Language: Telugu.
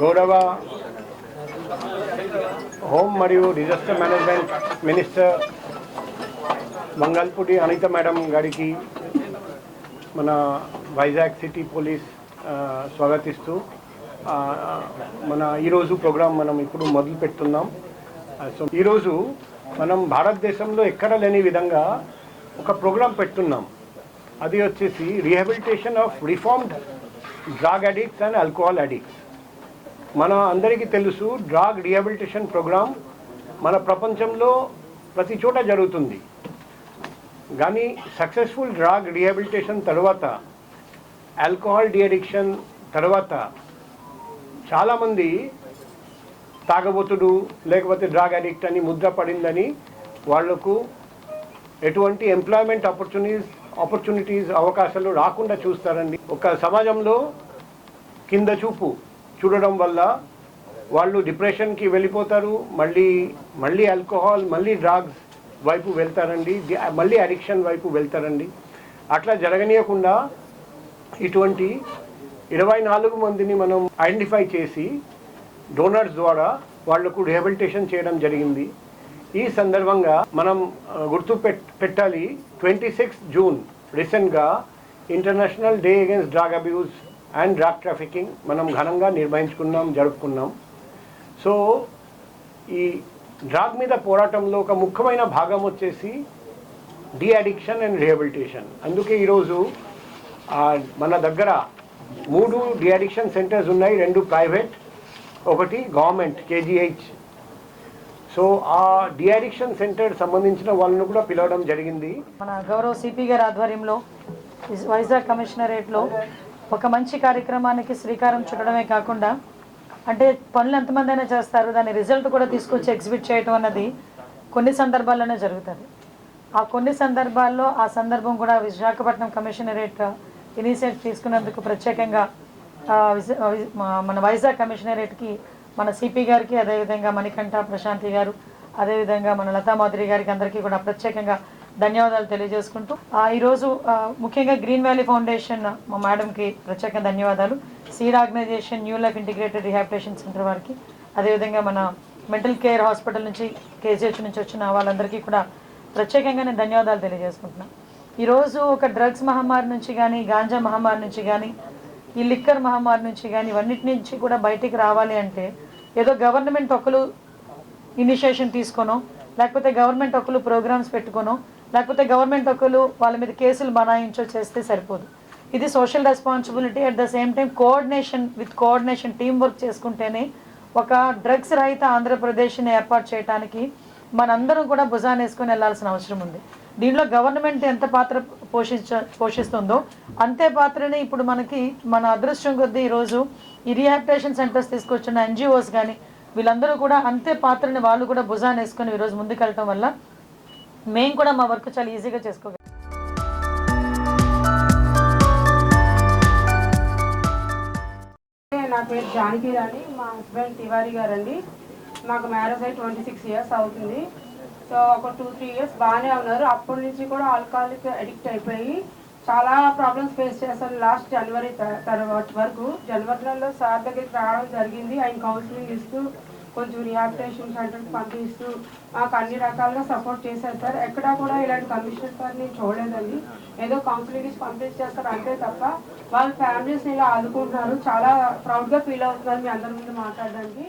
గౌరవ హోమ్ మరియు disaster management minister Mangalapudi Anitha madam గారికి మన వైజాగ్ సిటీ పోలీస్ స్వాగతిస్తూ మన ఈరోజు ప్రోగ్రాం మనం ఇప్పుడు మొదలు పెడుతున్నాం. సో ఈరోజు మనం భారతదేశంలో ఎక్కడ లేని విధంగా ఒక ప్రోగ్రాం పెడుతున్నాం. అది వచ్చేసి rehabilitation of reformed drug addicts and alcohol addicts. మన అందరికీ తెలుసు డ్రగ్ రీహాబిలిటేషన్ ప్రోగ్రాం మన ప్రపంచంలో ప్రతి చోట జరుగుతుంది. కానీ సక్సెస్ఫుల్ డ్రగ్ రీహాబిలిటేషన్ తర్వాత ఆల్కహాల్ డిఅడిక్షన్ తర్వాత చాలామంది తాగబోతుడు లేకపోతే డ్రగ్ అడిక్ట్ అని ముద్ర పడిందని వాళ్లకు ఎటువంటి ఎంప్లాయ్మెంట్ ఆపర్చునిటీస్ అవకాశాలు రాకుండా చూస్తారండి. ఒక సమాజంలో కింద చూపు చూడడం వల్ల వాళ్ళు డిప్రెషన్కి వెళ్ళిపోతారు, మళ్ళీ ఆల్కహాల్ మళ్ళీ డ్రగ్స్ వైపు వెళ్తారండి, మళ్ళీ అడిక్షన్ వైపు వెళ్తారండి. అట్లా జరగనీయకుండా ఇటువంటి 24 మందిని మనం ఐడెంటిఫై చేసి డోనర్స్ ద్వారా వాళ్లకు రిహాబిలిటేషన్ చేయడం జరిగింది. ఈ సందర్భంగా మనం గుర్తు పెట్టాలి 26 జూన్ రీసెంట్గా international day against drug abuse and drug trafficking మనం ఘనంగా జరుపుకున్నాం. సో ఈ డ్రగ్ మీద పోరాటంలో ఒక ముఖ్యమైన భాగం వచ్చేసి డిఅడిక్షన్ అండ్ రిహాబిలిటేషన్. అందుకే ఈరోజు మన దగ్గర 3 డిఅడిక్షన్ సెంటర్స్ ఉన్నాయి, 2 ప్రైవేట్, 1 గవర్నమెంట్ కేజీహెచ్. సో ఆ డిఅడిక్షన్ సెంటర్ సంబంధించిన వాళ్ళను కూడా పిలవడం జరిగింది. మన గౌరవ సిపి గారి ఆధ్వర్యంలో వైజాగ్ కమిషనరేట్లో ఒక మంచి కార్యక్రమానికి శ్రీకారం చుట్టడమే కాకుండా అంటే పనులు ఎంతమంది అయినా చేస్తారు, దాని రిజల్ట్ కూడా తీసుకొచ్చి ఎగ్జిబిట్ చేయడం అన్నది కొన్ని సందర్భాల్లోనే జరుగుతుంది. ఆ కొన్ని సందర్భాల్లో ఆ సందర్భం కూడా విశాఖపట్నం కమిషనరేట్ ఇనిషియేటివ్ తీసుకున్నందుకు ప్రత్యేకంగా మన వైజాగ్ కమిషనరేట్కి మన సిపి గారికి, అదేవిధంగా మణికంఠ ప్రశాంతి గారు, అదేవిధంగా మన లతామాధురి గారికి అందరికీ కూడా ప్రత్యేకంగా ధన్యవాదాలు తెలియజేసుకుంటూ ఈరోజు ముఖ్యంగా గ్రీన్ వ్యాలీ ఫౌండేషన్ మా మేడంకి ప్రత్యేక ధన్యవాదాలు, seed organisation, new life integrated rehabilitation centre వారికి, అదేవిధంగా మన మెంటల్ కేర్ హాస్పిటల్ నుంచి కేజీహెచ్ నుంచి వచ్చిన వాళ్ళందరికీ కూడా ప్రత్యేకంగా నేను ధన్యవాదాలు తెలియజేసుకుంటున్నాను. ఈరోజు ఒక డ్రగ్స్ మహమ్మారి నుంచి కానీ, గాంజా మహమ్మారి నుంచి కానీ, ఈ లిక్కర్ మహమ్మారి నుంచి కానీ ఇవన్నిటి నుంచి కూడా బయటికి రావాలి అంటే ఏదో గవర్నమెంట్ ఒకరు ఇనిషియేషన్ తీసుకోనో, లేకపోతే గవర్నమెంట్ ఒకరు ప్రోగ్రామ్స్ పెట్టుకోనో, లేకపోతే గవర్నమెంట్ ఒకరు వాళ్ళ మీద కేసులు బనాయించో చేస్తే సరిపోదు. ఇది social responsibility. At the same time coordination team work చేసుకుంటేనే ఒక డ్రగ్స్ రహిత ఆంధ్రప్రదేశ్ని ఏర్పాటు చేయడానికి మనందరం కూడా భుజాన్ని వేసుకొని వెళ్లాల్సిన అవసరం ఉంది. దీనిలో గవర్నమెంట్ ఎంత పాత్ర పోషిస్తుందో అంతే పాత్రని ఇప్పుడు మన అదృష్టం కొద్దీ ఈరోజు ఈ రీహాబిలిటేషన్ సెంటర్స్ తీసుకొచ్చిన ఎన్జిఓస్ కానీ వీళ్ళందరూ కూడా అంతే పాత్రని వాళ్ళు కూడా భుజాన్ని వేసుకొని ఈరోజు ముందుకెళ్ళటం వల్ల మేము కూడా మా వర్క్ చాలా ఈజీగా చేసుకోగలం. నా పేరు జానకి రాణి, మా హస్బెండ్ తివారీ గారండి. మాకు మ్యారేజ్ అయ్యి 26 ఇయర్స్ అవుతుంది. సో ఒక 2-3 ఇయర్స్ బాగానే ఉన్నారు. అప్పటి నుంచి కూడా ఆల్కహాలిక్ అడిక్ట్ అయిపోయి చాలా ప్రాబ్లమ్స్ ఫేస్ చేస్తారు. లాస్ట్ జనవరి తర్వాత వరకు జనవరిలో సార్ దగ్గరికి రావడం జరిగింది. ఆయన కౌన్సిలింగ్ ఇస్తూ కొంచెం రిహాబిలిటేషన్ సెంటర్కి పంపిస్తూ మాకు అన్ని రకాలుగా సపోర్ట్ చేశారు సార్. ఎక్కడా కూడా ఇలాంటి కమిషనర్ సార్ నేను చూడలేదండి. ఏదో కౌన్సిలింగ్ ఇచ్చి పంపించేస్తారు అంతే తప్ప వాళ్ళ ఫ్యామిలీస్ని ఇలా ఆదుకుంటున్నారు. చాలా ప్రౌడ్గా ఫీల్ అవుతున్నారు మీ అందరి ముందు మాట్లాడడానికి.